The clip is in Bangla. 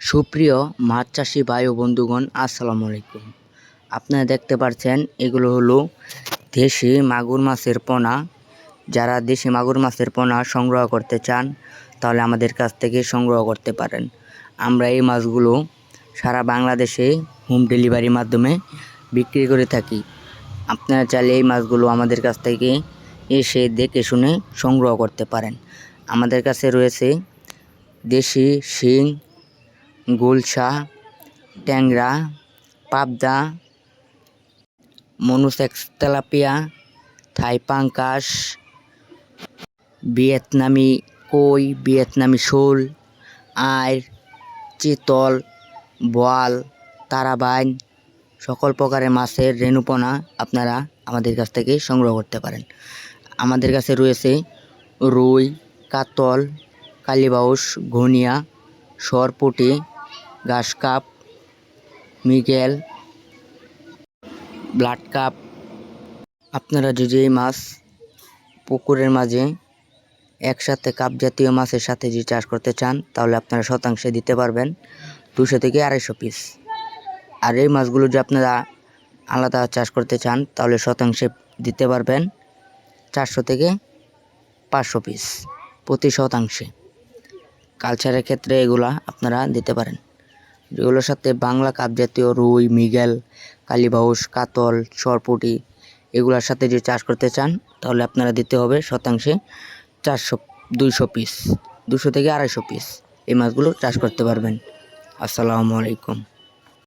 সুপ্রিয় মাছ চাষি ভাই ও বন্ধুগণ, আসসালামু আলাইকুম। আপনারা দেখতে পাচ্ছেন এগুলো হলো দেশি মাগুর মাছের পোনা। যারা দেশি মাগুর মাছের পোনা সংগ্রহ করতে চান তাহলে আমাদের কাছ থেকে সংগ্রহ করতে পারেন। আমরা এই মাছগুলো সারা বাংলাদেশে হোম ডেলিভারির মাধ্যমে বিক্রি করে থাকি। আপনারা চাইলে এই মাছগুলো আমাদের কাছ থেকে এসে দেখে শুনে সংগ্রহ করতে পারেন। আমাদের কাছে রয়েছে দেশি শিং, গুলশা, ট্যাংরা, পাবদা, মনুসেক্স তেলাপিয়া, থাই পাঙ্কাশ, ভিয়েতনামি কই, ভিয়েতনামি শোল, আইর, চিতল, বোয়াল, তারাবাইন সকল প্রকারের মাছের রেণুপোনা আপনারা আমাদের কাছ থেকে সংগ্রহ করতে পারেন। আমাদের কাছে রয়েছে রুই, কাতল, কালীবাউস, ঘনিয়া, সরপুঁটি, ঘাস কাপ, মৃগেল, ব্লাড কাপ। আপনারা যদি এই মাছ পুকুরের মাঝে একসাথে কাপ জাতীয় মাছের সাথে যদি চাষ করতে চান তাহলে আপনারা শতাংশে দিতে পারবেন 200 থেকে 250 পিস। আর এই মাছগুলো যদি আপনারা আলাদা চাষ করতে চান তাহলে শতাংশে দিতে পারবেন 400 থেকে 500 পিস প্রতি শতাংশে। কালচারের ক্ষেত্রে এগুলা আপনারা দিতে পারেন। যেগুলোর সাথে বাংলা কাপ জাতীয় রুই, মৃগেল, কালীবাউস, কাতল, সরপুঁটি এগুলোর সাথে যদি চাষ করতে চান তাহলে আপনারা দিতে হবে শতাংশে 200 পিস, 200 থেকে 250 পিস এই মাছগুলো চাষ করতে পারবেন। আসসালামু আলাইকুম।